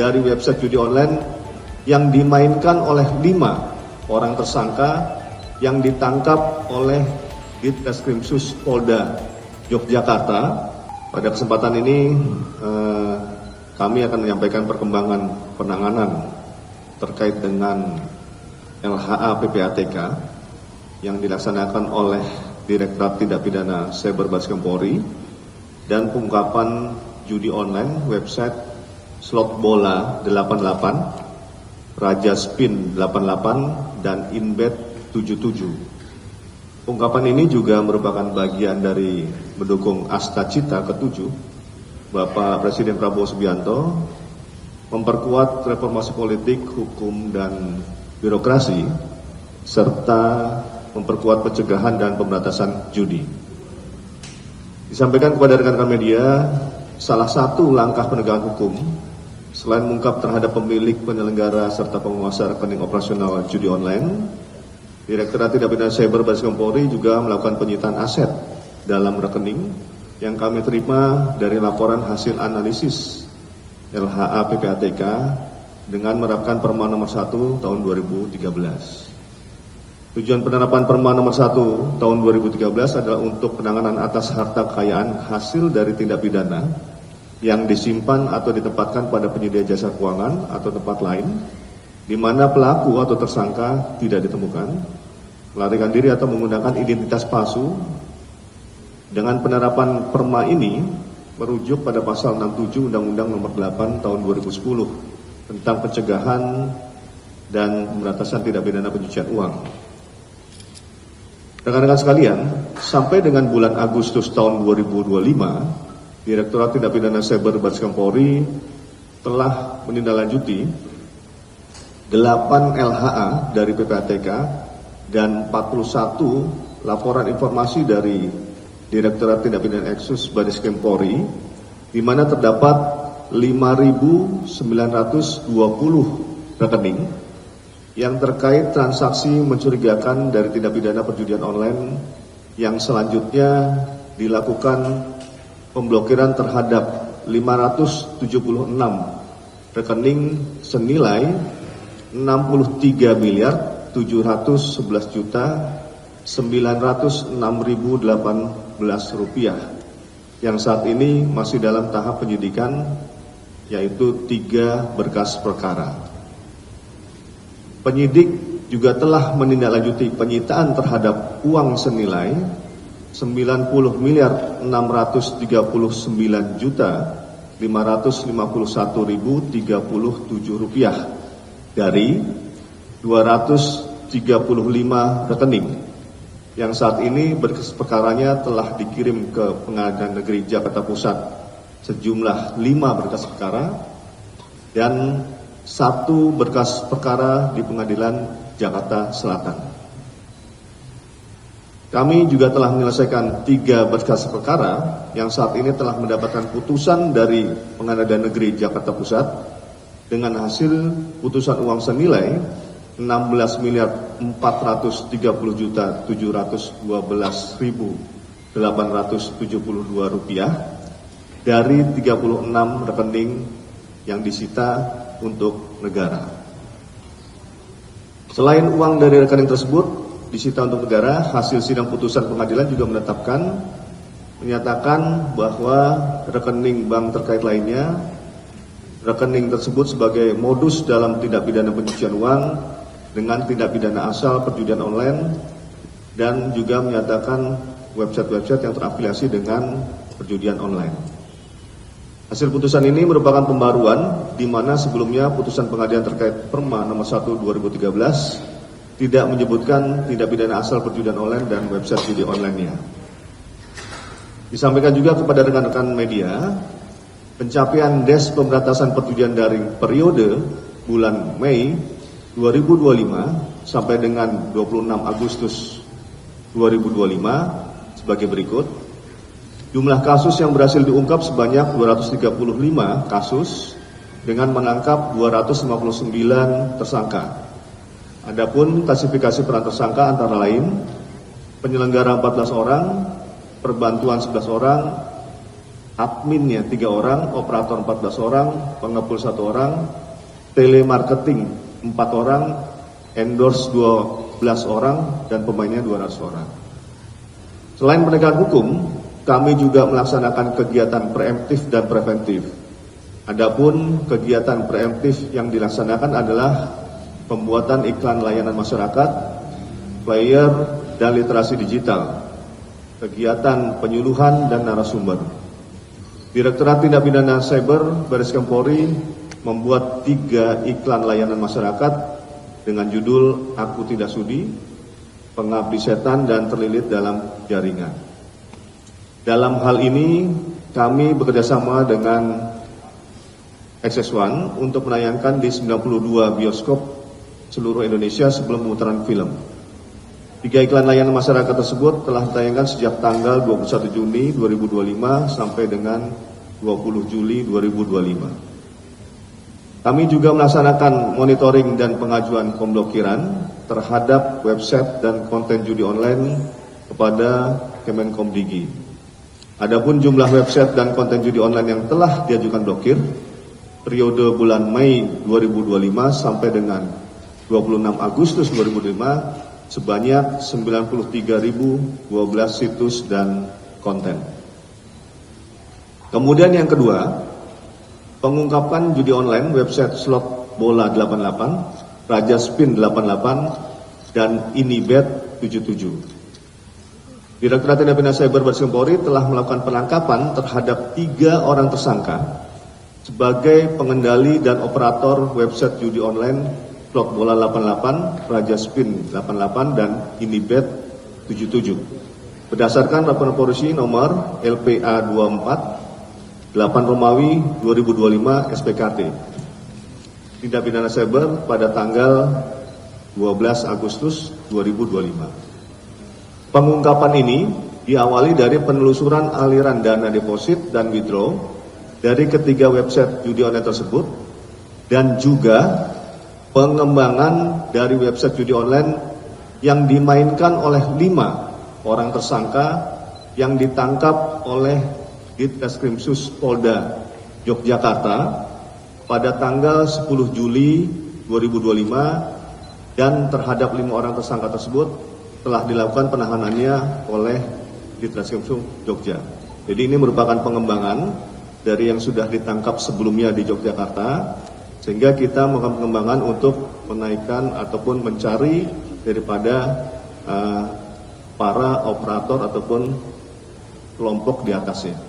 dari website judi online yang dimainkan oleh 5 orang tersangka yang ditangkap oleh Ditreskrimsus Polda Yogyakarta. Pada kesempatan ini kami akan menyampaikan perkembangan penanganan terkait dengan LHA PPATK yang dilaksanakan oleh Direktorat Tindak Pidana Cyber Bareskrim Polri dan pengungkapan judi online website slot bola 88, Raja Spin 88 dan Inbet 77. Pengungkapan ini juga merupakan bagian dari mendukung Asta Cita ke-7 Bapak Presiden Prabowo Subianto memperkuat reformasi politik, hukum, dan birokrasi serta memperkuat pencegahan dan pemberantasan judi. Disampaikan kepada rekan-rekan media, salah satu langkah penegakan hukum selain mengungkap terhadap pemilik, penyelenggara, serta penguasa rekening operasional judi online, Direktorat Tindak Pidana Cyber Bareskrim Polri juga melakukan penyitaan aset dalam rekening yang kami terima dari laporan hasil analisis LHA PPATK dengan menerapkan Perma nomor 1 tahun 2013. Tujuan penerapan Perma nomor 1 tahun 2013 adalah untuk penanganan atas harta kekayaan hasil dari tindak pidana yang disimpan atau ditempatkan pada penyedia jasa keuangan atau tempat lain di mana pelaku atau tersangka tidak ditemukan, melarikan diri atau menggunakan identitas palsu. Dengan penerapan Perma ini merujuk pada pasal 67 Undang-Undang Nomor 8 tahun 2010 tentang pencegahan dan pemberantasan tindak pidana pencucian uang. Rekan-rekan sekalian, sampai dengan bulan Agustus tahun 2025, Direktorat Tindak Pidana Cyber Bareskrim Polri telah menindaklanjuti 8 LHA dari PPATK dan 41 laporan informasi dari Direktorat Tindak Pidana Eksus Bareskrim Polri, di mana terdapat 5.920 rekening yang terkait transaksi mencurigakan dari tindak pidana perjudian online yang selanjutnya dilakukan pemblokiran terhadap 576 rekening senilai 63.711.906.018 rupiah yang saat ini masih dalam tahap penyidikan, yaitu 3 berkas perkara. Penyidik juga telah menindaklanjuti penyitaan terhadap uang senilai 90.639.551.037 rupiah dari 235 rekening yang saat ini berkas perkaranya telah dikirim ke Pengadilan Negeri Jakarta Pusat sejumlah 5 berkas perkara dan 1 berkas perkara di Pengadilan Jakarta Selatan. Kami juga telah menyelesaikan 3 berkas perkara yang saat ini telah mendapatkan putusan dari Pengadilan Negeri Jakarta Pusat dengan hasil putusan uang senilai 16.430.712.872 rupiah dari 36 rekening yang disita untuk negara. Selain uang dari rekening tersebut disita untuk negara, hasil sidang putusan pengadilan juga menyatakan bahwa rekening bank terkait lainnya, rekening tersebut sebagai modus dalam tindak pidana pencucian uang dengan tindak pidana asal perjudian online, dan juga menyatakan website-website yang terafiliasi dengan perjudian online. Hasil putusan ini merupakan pembaruan di mana sebelumnya putusan pengadilan terkait Perma nomor 1 2013 tidak menyebutkan tindak pidana asal perjudian online dan website judi online-nya. Disampaikan juga kepada rekan-rekan media, pencapaian Des Pemberantasan Perjudian Daring periode bulan Mei 2025 sampai dengan 26 Agustus 2025 sebagai berikut. Jumlah kasus yang berhasil diungkap sebanyak 235 kasus dengan menangkap 259 tersangka. Adapun klasifikasi peran tersangka antara lain penyelenggara 14 orang, perbantuan 11 orang, adminnya 3 orang, operator 14 orang, pengepul 1 orang, telemarketing 4 orang, endorse 12 orang, dan pemainnya 200 orang. Selain penegakan hukum, kami juga melaksanakan kegiatan preemptif dan preventif. Adapun kegiatan preemptif yang dilaksanakan adalah pembuatan iklan layanan masyarakat, flyer, dan literasi digital, kegiatan penyuluhan dan narasumber. Direktorat Tindak Pidana Cyber Bareskrim Polri membuat 3 iklan layanan masyarakat dengan judul Aku Tidak Sudi, Pengabdi Setan, dan Terlilit dalam Jaringan. Dalam hal ini kami bekerjasama dengan XS1 untuk menayangkan di 92 bioskop seluruh Indonesia sebelum pemutaran film. 3 iklan layanan masyarakat tersebut telah ditayangkan sejak tanggal 21 Juni 2025 sampai dengan 20 Juli 2025. Kami juga melaksanakan monitoring dan pengajuan pemblokiran terhadap website dan konten judi online kepada Kemenkomdigi. Adapun jumlah website dan konten judi online yang telah diajukan blokir periode bulan Mei 2025 sampai dengan 26 Agustus 2025 sebanyak 93.012 situs dan konten. Kemudian yang kedua, pengungkapan judi online website slot bola 88, Raja Spin 88, dan Inibet 77. Direktorat Tindak Pidana Cyber Bareskrim Polri telah melakukan penangkapan terhadap 3 orang tersangka sebagai pengendali dan operator website judi online slot bola 88, Raja Spin 88, dan Inibet 77. Berdasarkan laporan polisi nomor LPA 24 8 Romawi 2025 SPKT Tindak Pidana Cyber pada tanggal 12 Agustus 2025. Pengungkapan ini diawali dari penelusuran aliran dana deposit dan withdraw dari ketiga website judi online tersebut, dan juga pengembangan dari website judi online yang dimainkan oleh 5 orang tersangka yang ditangkap oleh Ditreskrimsus Polda Yogyakarta pada tanggal 10 Juli 2025, dan terhadap 5 orang tersangka tersebut telah dilakukan penahanannya oleh Ditreskrimsus Jogja. Jadi ini merupakan pengembangan dari yang sudah ditangkap sebelumnya di Yogyakarta, sehingga kita melakukan pengembangan untuk menaikkan ataupun mencari daripada para operator ataupun kelompok di atasnya.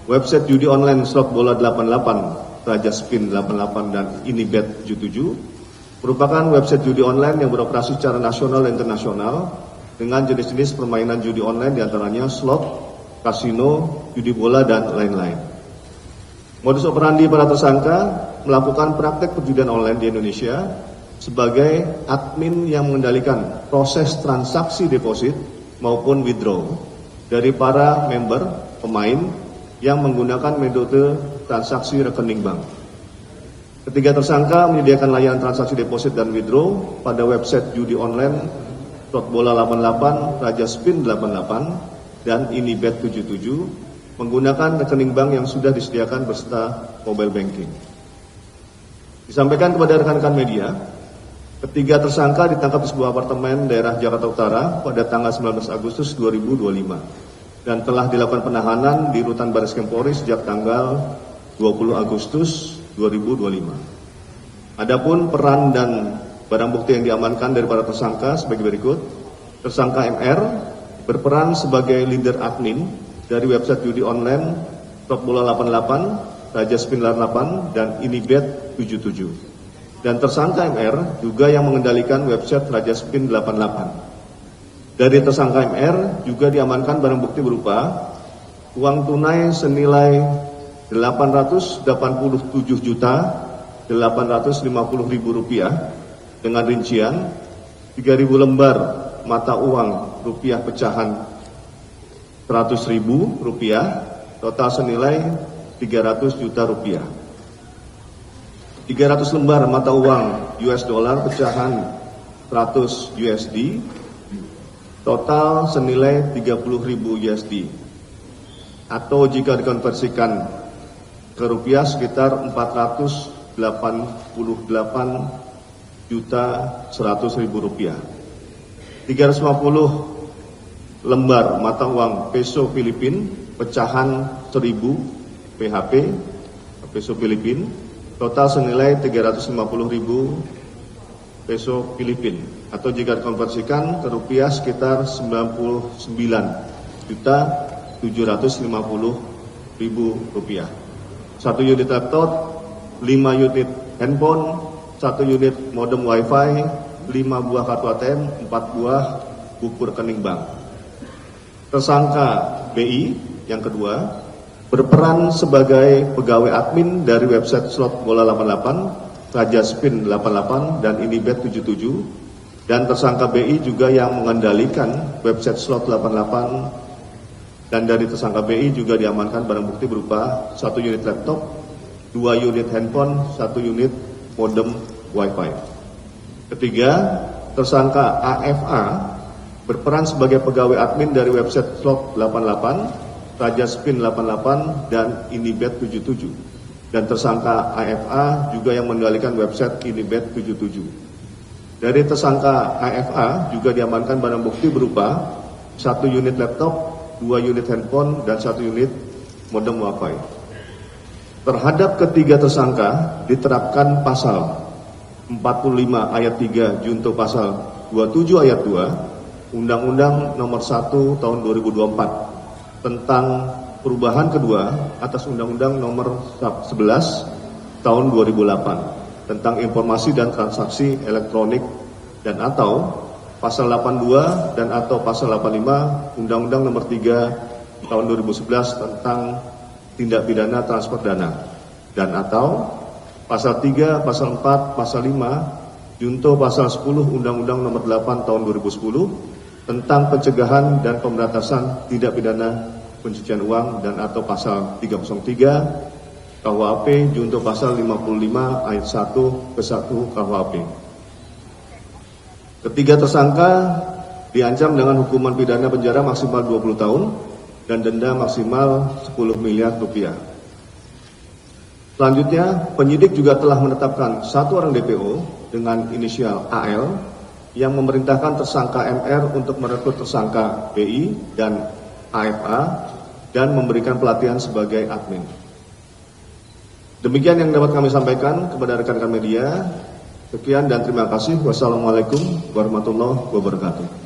Website judi online slot bola 88, Raja Spin 88, dan Inibet 77 merupakan website judi online yang beroperasi secara nasional dan internasional dengan jenis-jenis permainan judi online diantaranya slot, kasino, judi bola, dan lain-lain. Modus operandi para tersangka melakukan praktek perjudian online di Indonesia sebagai admin yang mengendalikan proses transaksi deposit maupun withdraw dari para member pemain yang menggunakan metode transaksi rekening bank. Ketiga tersangka menyediakan layanan transaksi deposit dan withdraw pada website judi online slot bola 88, Raja Spin 88, dan Inibet 77 menggunakan rekening bank yang sudah disediakan beserta mobile banking. Disampaikan kepada rekan-rekan media, ketiga tersangka ditangkap di sebuah apartemen daerah Jakarta Utara pada tanggal 19 Agustus 2025 dan telah dilakukan penahanan di Rutan Bareskrim Polri sejak tanggal 20 Agustus 2025. Adapun peran dan barang bukti yang diamankan dari para tersangka sebagai berikut. Tersangka MR berperan sebagai leader admin dari website judi online slot bola 88, Raja Spin 88, dan Inibet 77. Dan tersangka MR juga yang mengendalikan website Raja Spin 88. Dari tersangka MR juga diamankan barang bukti berupa uang tunai senilai 887.850.000 rupiah dengan rincian 3.000 lembar mata uang rupiah pecahan 100.000 rupiah, total senilai 300 juta rupiah. 300 lembar mata uang US dollar pecahan 100 USD, total senilai 30.000 USD. atau jika dikonversikan ke rupiah sekitar 488.100.000 rupiah. 350 lembar mata uang peso Filipin pecahan 1000 PHP peso Filipin total senilai 350.000 peso Filipin atau jika dikonversikan ke rupiah sekitar 99.750.000 rupiah. 1 unit laptop, 5 unit handphone, 1 unit modem wifi, 5 buah kartu ATM, 4 buah buku rekening bank. Tersangka BI yang kedua berperan sebagai pegawai admin dari website slot bola 88, Raja Spin 88 dan Inibet 77. Dan tersangka BI juga yang mengendalikan website slot 88, dan dari tersangka BI juga diamankan barang bukti berupa 1 unit laptop, 2 unit handphone, 1 unit modem wifi. Ketiga, tersangka AFA berperan sebagai pegawai admin dari website slot 88, Raja Spin 88 dan Inibet 77. Dan tersangka AFA juga yang mengendalikan website Inibet 77. Dari tersangka AFA juga diamankan barang bukti berupa 1 unit laptop, 2 unit handphone, dan 1 unit modem wifi. Terhadap ketiga tersangka diterapkan pasal 45 ayat 3 junto pasal 27 ayat 2 Undang-Undang nomor 1 tahun 2024 tentang perubahan kedua atas Undang-Undang nomor 11 tahun 2008 tentang informasi dan transaksi elektronik dan atau pasal 82 dan atau pasal 85 Undang-Undang nomor 3 tahun 2011 tentang tindak pidana transfer dana dan atau pasal 3, pasal 4, pasal 5 junto pasal 10 Undang-Undang nomor 8 tahun 2010 tentang pencegahan dan pemberantasan tindak pidana pencucian uang dan atau pasal 303 KUHP junto pasal 55 ayat 1 ke 1 KUHP. Ketiga tersangka diancam dengan hukuman pidana penjara maksimal 20 tahun dan denda maksimal 10 miliar rupiah. Selanjutnya, penyidik juga telah menetapkan 1 orang DPO dengan inisial AL yang memerintahkan tersangka MR untuk merekrut tersangka BI dan AFA dan memberikan pelatihan sebagai admin. Demikian yang dapat kami sampaikan kepada rekan-rekan media. Sekian dan terima kasih. Wassalamualaikum warahmatullahi wabarakatuh.